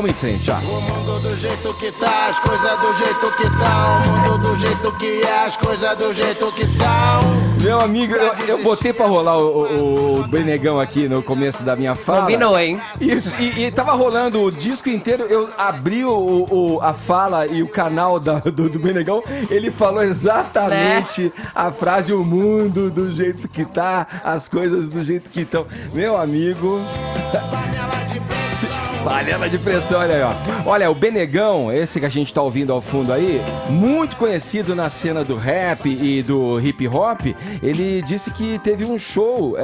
Vamos em frente, ó. O mundo do jeito que tá, as coisas do jeito que tá. O mundo do jeito que é, as coisas do jeito que são. Meu amigo, eu botei pra rolar o Benegão aqui no começo da minha fala. Combinou, hein? Isso, e tava rolando o disco inteiro, eu abri a fala e o canal do Benegão, ele falou exatamente a frase: o mundo do jeito que tá, as coisas do jeito que estão. Meu amigo... Panela de pressão, olha aí, ó. Olha, o Benegão, esse que a gente tá ouvindo ao fundo aí, muito conhecido na cena do rap e do hip hop, ele disse que teve um show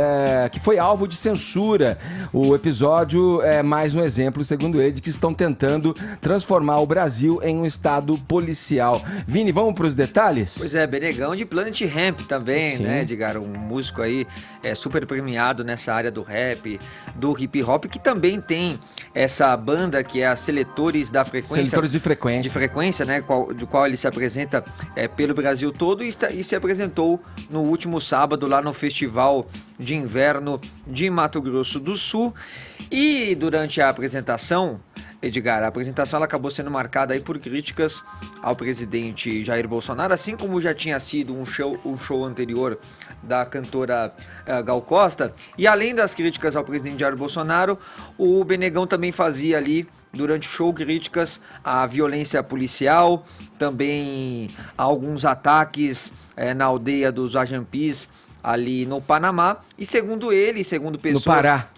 que foi alvo de censura. O episódio é mais um exemplo, segundo ele, de que estão tentando transformar o Brasil em um estado policial. Vini, vamos pros detalhes? Pois é, Benegão de Planet Hemp também, Sim. né, Edgar? Um músico aí super premiado nessa área do rap, do hip hop, que também tem essa banda que é a Seletores da Frequência. Seletores de Frequência. De frequência, né? Do qual ele se apresenta pelo Brasil todo e se apresentou no último sábado lá no Festival de Inverno de Mato Grosso do Sul. E durante a apresentação, Edgar, a apresentação ela acabou sendo marcada aí por críticas ao presidente Jair Bolsonaro, assim como já tinha sido um show anterior da cantora Gal Costa. E além das críticas ao presidente Jair Bolsonaro, o Benegão também fazia ali, durante o show, críticas à violência policial, também a alguns ataques na aldeia dos Ajampis, ali no Panamá. E segundo ele, segundo pessoas... No Pará.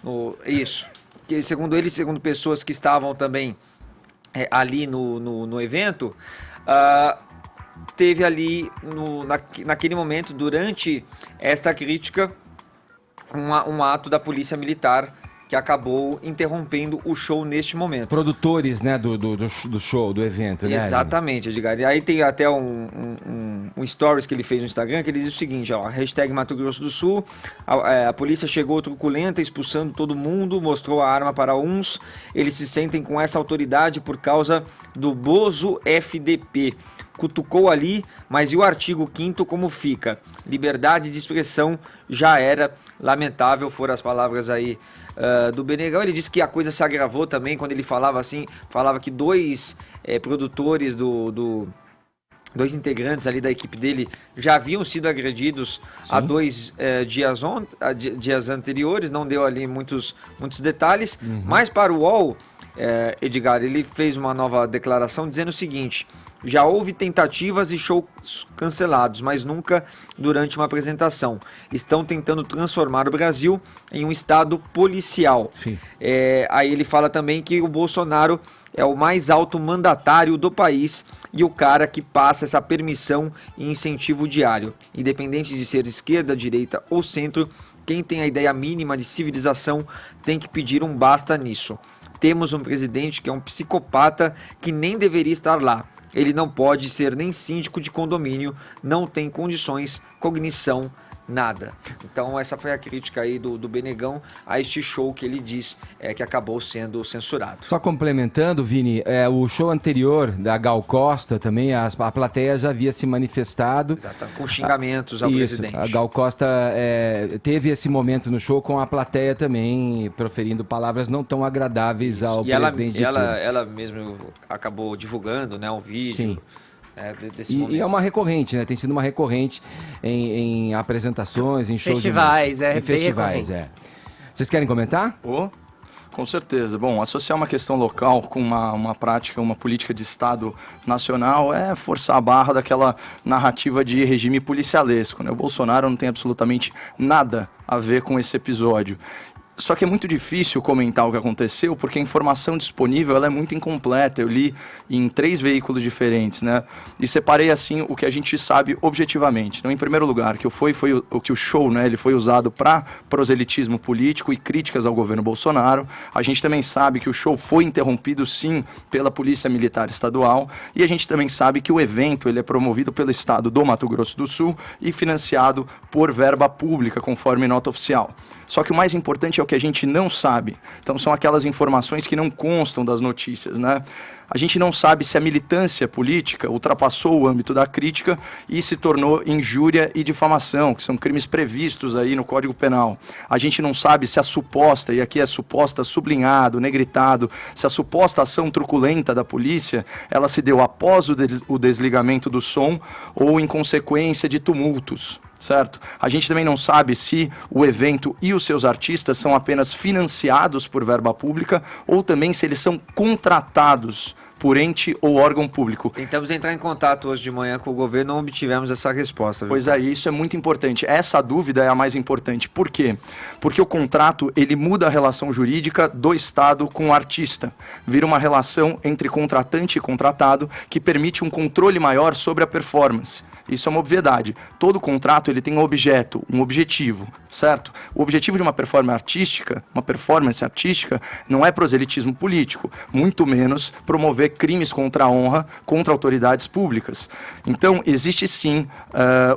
Isso. Que, segundo ele, segundo pessoas que estavam também ali no evento, teve ali, naquele momento, durante esta crítica, um ato da Polícia Militar que acabou interrompendo o show neste momento. Produtores, né, do show, do evento, né? Exatamente, Edgar. E aí tem até um stories que ele fez no Instagram, que ele diz o seguinte, ó, hashtag Mato Grosso do Sul, a polícia chegou truculenta, expulsando todo mundo, mostrou a arma para uns, eles se sentem com essa autoridade por causa do Bozo FDP. Cutucou ali, mas e o artigo 5º como fica? Liberdade de expressão já era. Lamentável foram as palavras aí do Benegão. Ele disse que a coisa se agravou também quando ele falava assim, falava que dois produtores dois integrantes ali da equipe dele já haviam sido agredidos há 2 dias anteriores, não deu ali muitos detalhes, mas para o UOL, Edgar, ele fez uma nova declaração dizendo o seguinte: já houve tentativas e shows cancelados, mas nunca durante uma apresentação. Estão tentando transformar o Brasil em um estado policial. Aí ele fala também que o Bolsonaro é o mais alto mandatário do país e o cara que passa essa permissão e incentivo diário. Independente de ser esquerda, direita ou centro, quem tem a ideia mínima de civilização tem que pedir um basta nisso. Temos um presidente que é um psicopata que nem deveria estar lá. Ele não pode ser nem síndico de condomínio, não tem condições, cognição, nada. Então essa foi a crítica aí do Benegão a este show que ele diz que acabou sendo censurado. Só complementando, Vini, o show anterior da Gal Costa também, a plateia já havia se manifestado. Exato, com xingamentos ao presidente. A Gal Costa teve esse momento no show com a plateia também proferindo palavras não tão agradáveis ao presidente. Ela mesmo acabou divulgando, né, um vídeo. Sim. E é uma recorrente, né? Tem sido uma recorrente em apresentações, em shows festivais, em festivais, Vocês querem comentar? Com certeza. Bom, associar uma questão local com uma prática, uma política de Estado nacional é forçar a barra daquela narrativa de regime policialesco, né? O Bolsonaro não tem absolutamente nada a ver com esse episódio. Só que é muito difícil comentar o que aconteceu, porque a informação disponível ela é muito incompleta. Eu li em 3 veículos diferentes, né? E separei, assim, o que a gente sabe objetivamente. Então, em primeiro lugar, que o show, né, ele foi usado para proselitismo político e críticas ao governo Bolsonaro. A gente também sabe que o show foi interrompido, sim, pela Polícia Militar Estadual. E a gente também sabe que o evento ele é promovido pelo Estado do Mato Grosso do Sul e financiado por verba pública, conforme nota oficial. Só que o mais importante é o que a gente não sabe. Então são aquelas informações que não constam das notícias, né? A gente não sabe se a militância política ultrapassou o âmbito da crítica e se tornou injúria e difamação, que são crimes previstos aí no Código Penal. A gente não sabe se a suposta, e aqui é suposta sublinhado, negritado, se a suposta ação truculenta da polícia, ela se deu após o desligamento do som ou em consequência de tumultos. Certo? A gente também não sabe se o evento e os seus artistas são apenas financiados por verba pública ou também se eles são contratados por ente ou órgão público. Tentamos entrar em contato hoje de manhã com o governo, não obtivemos essa resposta. Viu? Pois é, isso é muito importante. Essa dúvida é a mais importante. Por quê? Porque o contrato, ele muda a relação jurídica do Estado com o artista. Vira uma relação entre contratante e contratado que permite um controle maior sobre a performance. Isso é uma obviedade. Todo contrato ele tem um objeto, um objetivo, certo? O objetivo de uma performance artística, não é proselitismo político, muito menos promover crimes contra a honra contra autoridades públicas. Então, existe sim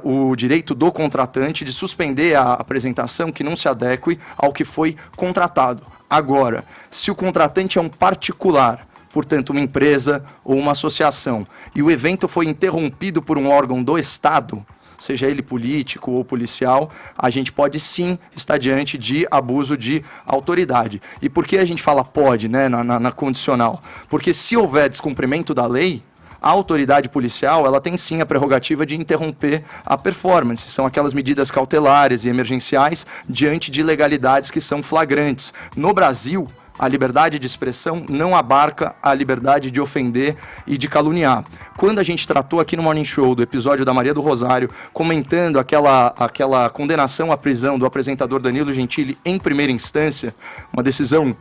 o direito do contratante de suspender a apresentação que não se adeque ao que foi contratado. Agora, se o contratante é um particular, portanto, uma empresa ou uma associação, e o evento foi interrompido por um órgão do Estado, seja ele político ou policial, a gente pode sim estar diante de abuso de autoridade. E por que a gente fala pode, né, na condicional? Porque se houver descumprimento da lei, a autoridade policial, ela tem sim a prerrogativa de interromper a performance. São aquelas medidas cautelares e emergenciais diante de ilegalidades que são flagrantes. No Brasil, a liberdade de expressão não abarca a liberdade de ofender e de caluniar. Quando a gente tratou aqui no Morning Show do episódio da Maria do Rosário, comentando aquela condenação à prisão do apresentador Danilo Gentili em primeira instância, uma decisão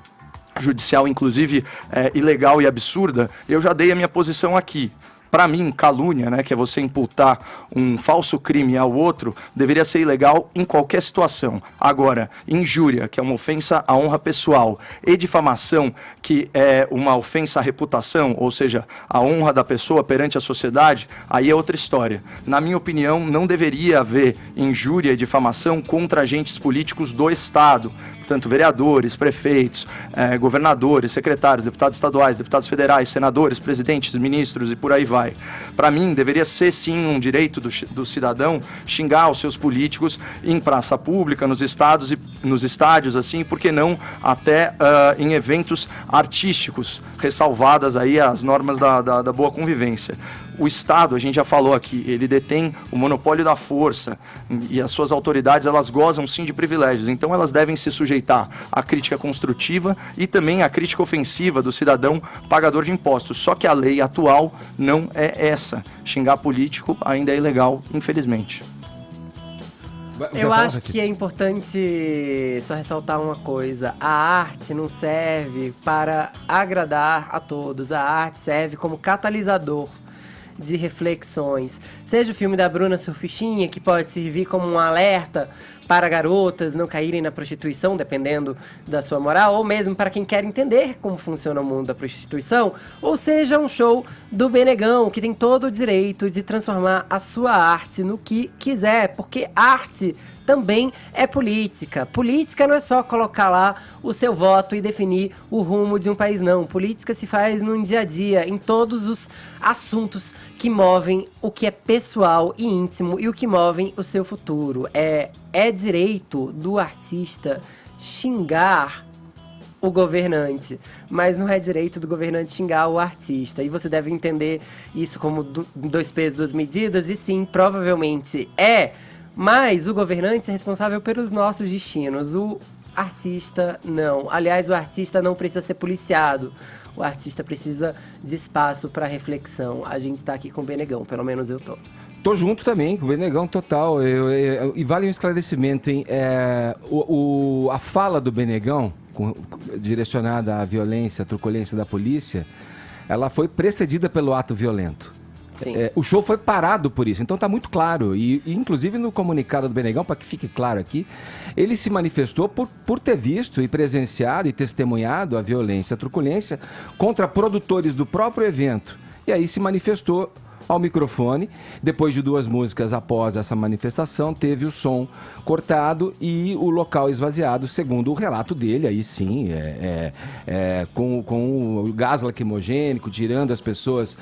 judicial, inclusive, ilegal e absurda, eu já dei a minha posição aqui. Para mim, calúnia, né, que é você imputar um falso crime ao outro, deveria ser ilegal em qualquer situação. Agora, injúria, que é uma ofensa à honra pessoal, e difamação, que é uma ofensa à reputação, ou seja, à honra da pessoa perante a sociedade, aí é outra história. Na minha opinião, não deveria haver injúria e difamação contra agentes políticos do Estado. Portanto, vereadores, prefeitos, governadores, secretários, deputados estaduais, deputados federais, senadores, presidentes, ministros e por aí vai. Para mim, deveria ser sim um direito do cidadão xingar os seus políticos em praça pública, nos estádios, assim, por que não até em eventos artísticos, ressalvadas aí as normas da boa convivência. O Estado, a gente já falou aqui, ele detém o monopólio da força e as suas autoridades, elas gozam sim de privilégios, então elas devem se sujeitar à crítica construtiva e também à crítica ofensiva do cidadão pagador de impostos. Só que a lei atual não é essa. Xingar político ainda é ilegal, infelizmente. Eu acho que é importante só ressaltar uma coisa. A arte não serve para agradar a todos. A arte serve como catalisador de reflexões. Seja o filme da Bruna Surfistinha, que pode servir como um alerta para garotas não caírem na prostituição, dependendo da sua moral, ou mesmo para quem quer entender como funciona o mundo da prostituição, ou seja, um show do Benegão, que tem todo o direito de transformar a sua arte no que quiser, porque arte também é política. Política não é só colocar lá o seu voto e definir o rumo de um país, não. Política se faz no dia a dia, em todos os assuntos que movem o que é pessoal e íntimo e o que movem o seu futuro. É direito do artista xingar o governante, mas não é direito do governante xingar o artista. E você deve entender isso como dois pesos, duas medidas, e sim, provavelmente é. Mas o governante é responsável pelos nossos destinos, o artista não. Aliás, o artista não precisa ser policiado, o artista precisa de espaço para reflexão. A gente tá aqui com o Benegão, pelo menos eu tô. Tô junto também, com o Benegão total. E vale um esclarecimento, hein? A fala do Benegão, direcionada à violência, à truculência da polícia, ela foi precedida pelo ato violento. O show foi parado por isso, então tá muito claro. E inclusive no comunicado do Benegão, para que fique claro aqui, ele se manifestou por ter visto e presenciado e testemunhado a violência, a truculência contra produtores do próprio evento. E aí se manifestou ao microfone. Depois de 2 músicas após essa manifestação, teve o som cortado e o local esvaziado, segundo o relato dele, aí sim, com o gás lacrimogênico, tirando as pessoas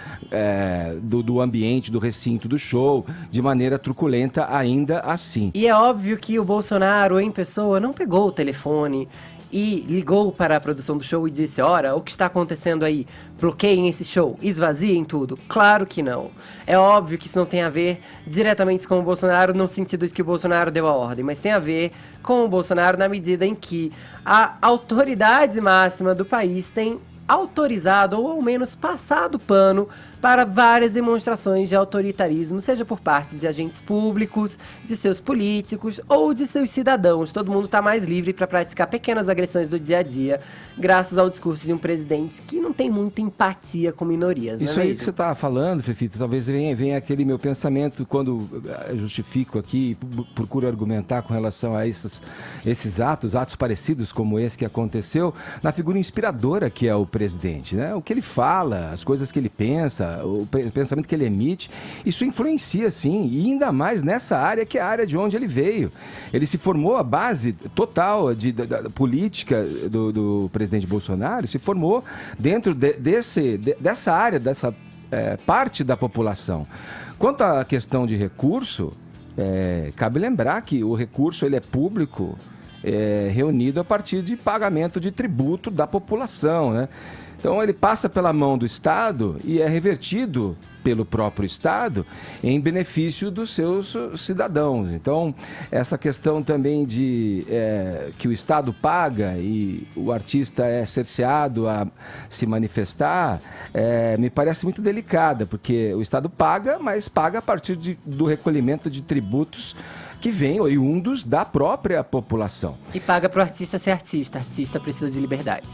do ambiente, do recinto do show, de maneira truculenta ainda assim. E é óbvio que o Bolsonaro, em pessoa, não pegou o telefone e ligou para a produção do show e disse: ora, o que está acontecendo aí? Bloqueiem esse show, esvaziem tudo. Claro que não. É óbvio que isso não tem a ver diretamente com o Bolsonaro, no sentido de que o Bolsonaro deu a ordem, mas tem a ver com o Bolsonaro na medida em que a autoridade máxima do país tem autorizado, ou ao menos passado pano, para várias demonstrações de autoritarismo, seja por parte de agentes públicos, de seus políticos ou de seus cidadãos. Todo mundo está mais livre para praticar pequenas agressões do dia a dia, graças ao discurso de um presidente que não tem muita empatia com minorias. Isso aí que você está falando, Fefita, talvez venha aquele meu pensamento quando eu justifico aqui, procuro argumentar com relação a esses atos parecidos como esse que aconteceu, na figura inspiradora que é o presidente, né? O que ele fala, as coisas que ele pensa, o pensamento que ele emite, isso influencia sim, e ainda mais nessa área que é a área de onde ele veio. Ele se formou, a base total da política do presidente Bolsonaro se formou dentro dessa área, dessa parte da população. Quanto à questão de recurso, cabe lembrar que o recurso ele é público, reunido a partir de pagamento de tributo da população, né? Então ele passa pela mão do Estado e é revertido pelo próprio Estado em benefício dos seus cidadãos. Então, essa questão também de que o Estado paga e o artista é cerceado a se manifestar, me parece muito delicada, porque o Estado paga, mas paga a partir do recolhimento de tributos que vêm oriundos da própria população. E paga pro artista ser artista. Artista precisa de liberdade.